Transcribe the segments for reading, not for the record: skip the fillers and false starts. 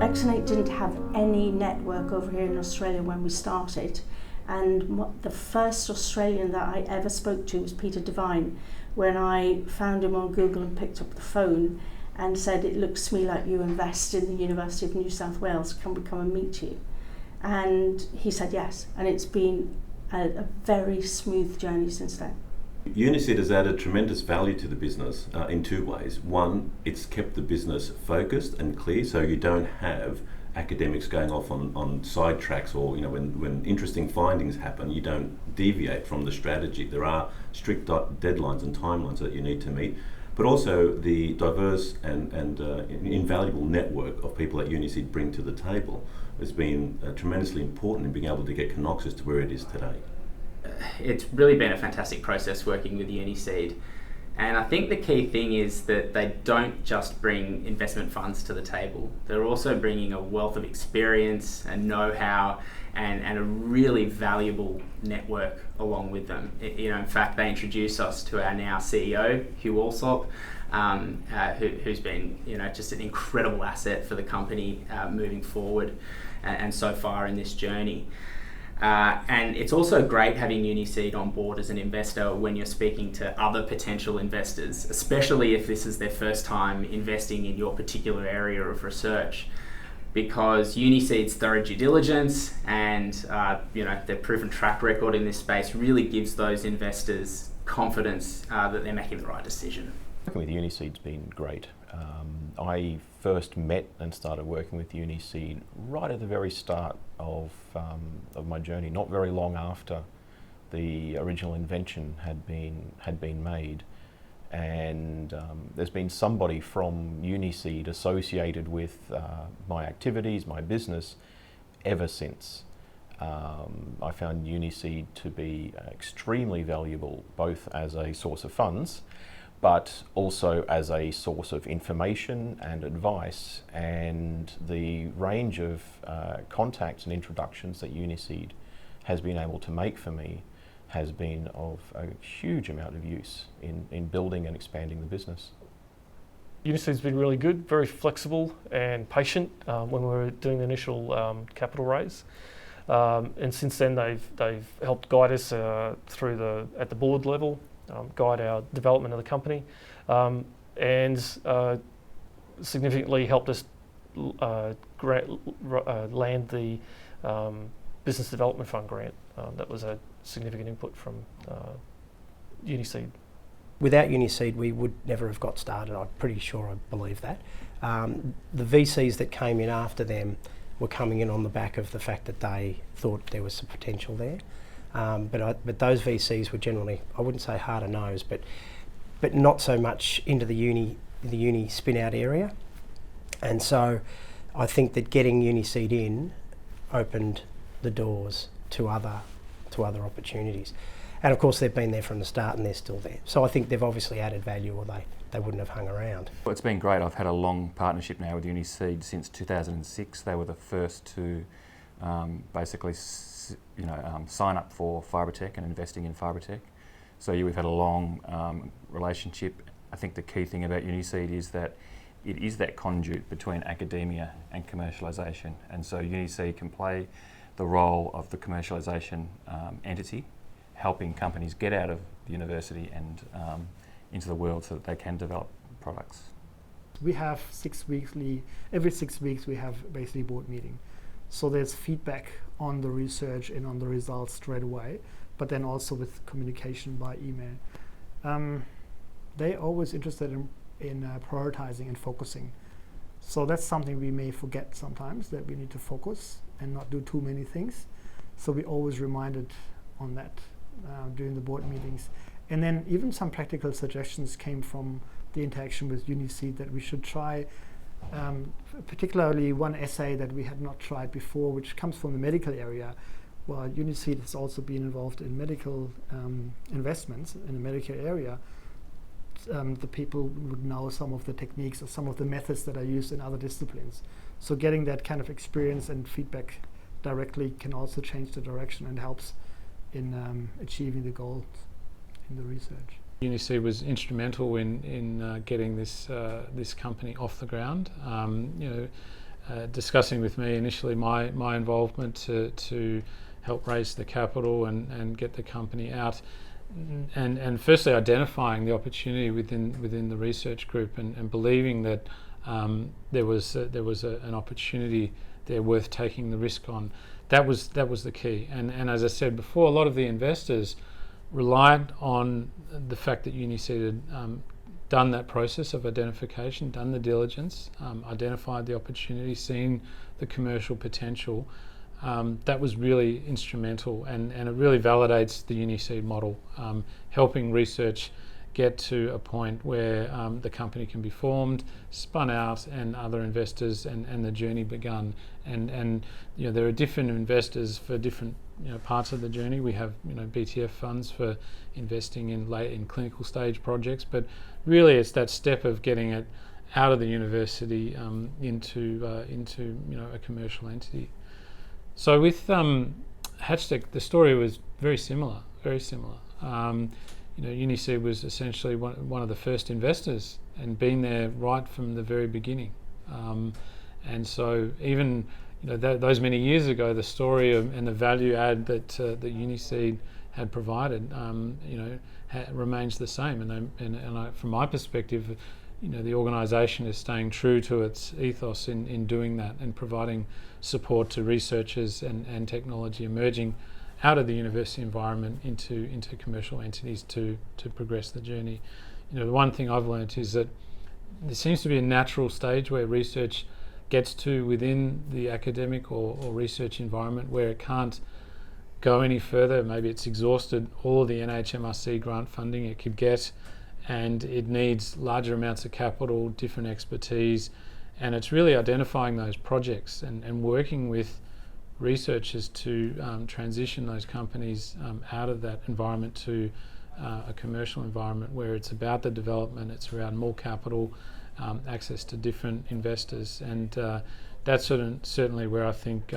X&8 didn't have any network over here in Australia when we started, and the first Australian that I ever spoke to was Peter Devine, when I found him on Google and picked up the phone and said, "It looks to me like you invest in the University of New South Wales, can we come and meet you?" And he said yes, and it's been a very smooth journey since then. Uniseed has added tremendous value to the business in two ways. One, it's kept the business focused and clear, so you don't have academics going off on side tracks, or when interesting findings happen, you don't deviate from the strategy. There are strict deadlines and timelines that you need to meet, but also the diverse and invaluable network of people that Uniseed bring to the table has been tremendously important in being able to get Canoxus to where it is today. It's really been a fantastic process working with Uniseed, and I think the key thing is that they don't just bring investment funds to the table. They're also bringing a wealth of experience and know-how and a really valuable network along with them. In fact, they introduce us to our now CEO, Hugh Alsop, who's been just an incredible asset for the company moving forward and so far in this journey. And it's also great having Uniseed on board as an investor when you're speaking to other potential investors, especially if this is their first time investing in your particular area of research, because Uniseed's thorough due diligence and their proven track record in this space really gives those investors confidence that they're making the right decision. Working with Uniseed's been great. I first met and started working with Uniseed right at the very start of my journey, not very long after the original invention had been made, and there's been somebody from Uniseed associated with my activities, my business, ever since. I found Uniseed to be extremely valuable, both as a source of funds, but also as a source of information and advice, and the range of contacts and introductions that Uniseed has been able to make for me has been of a huge amount of use in building and expanding the business. Uniseed's been really good, very flexible and patient when we were doing the initial capital raise. And since then they've helped guide us through at the board level, guide our development of the company, and significantly helped us land the Business Development Fund grant. That was a significant input from Uniseed. Without Uniseed, we would never have got started. I'm pretty sure I believe that. The VCs that came in after them were coming in on the back of the fact that they thought there was some potential there. But those VCs were generally, I wouldn't say harder nosed, but not so much into the uni spin out area. And so I think that getting Uniseed in opened the doors to other opportunities. And of course they've been there from the start and they're still there. So I think they've obviously added value, or they wouldn't have hung around. Well, it's been great. I've had a long partnership now with Uniseed since 2006. They were the first to basically sign up for fibre tech and investing in fibre tech. So we've had a long relationship. I think the key thing about Uniseed is that it is that conduit between academia and commercialisation, and so Uniseed can play the role of the commercialisation entity, helping companies get out of the university and into the world so that they can develop products. We have every 6 weeks we have basically board meeting. So there's feedback on the research and on the results straight away, but then also with communication by email. They're always interested in prioritizing and focusing. So that's something we may forget sometimes, that we need to focus and not do too many things. So we always reminded on that during the board meetings. And then even some practical suggestions came from the interaction with Uniseed that we should try, particularly one essay that we had not tried before, which comes from the medical area. Well, Uniseed has also been involved in medical investments in the medical area. The people would know some of the techniques or some of the methods that are used in other disciplines. So getting that kind of experience and feedback directly can also change the direction and helps in achieving the goals in the research. Uniseed was instrumental in getting this company off the ground. discussing with me initially my involvement to help raise the capital and get the company out, and firstly identifying the opportunity within the research group and believing that there was an opportunity there worth taking the risk on. That was the key. And as I said before, a lot of the investors relied on the fact that Uniseed had done that process of identification, done the diligence, identified the opportunity, seen the commercial potential. That was really instrumental, and it really validates the Uniseed model, helping research get to a point where the company can be formed, spun out, and other investors and the journey begun. And there are different investors for different parts of the journey. We have BTF funds for investing in clinical stage projects, but really it's that step of getting it out of the university into a commercial entity. So with Hatchtech, the story was very similar. Uniseed was essentially one of the first investors and been there right from the very beginning. And so even those many years ago, the story and the value add that Uniseed had provided, remains the same. And from my perspective, the organisation is staying true to its ethos in doing that and providing support to researchers and technology emerging out of the university environment into commercial entities to progress the journey. The one thing I've learned is that there seems to be a natural stage where research gets to within the academic or research environment where it can't go any further. Maybe it's exhausted all of the NHMRC grant funding it could get, and it needs larger amounts of capital, different expertise, and it's really identifying those projects and working with researchers to transition those companies out of that environment to a commercial environment where it's about the development, it's around more capital, access to different investors, and that's certainly where I think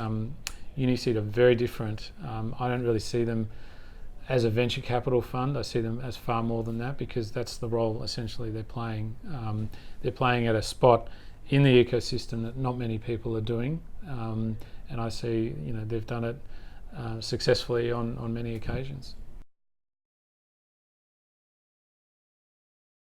Uniseed are very different. I don't really see them as a venture capital fund. I see them as far more than that, because that's the role essentially they're playing. They're playing at a spot in the ecosystem that not many people are doing, and I see they've done it successfully on many occasions.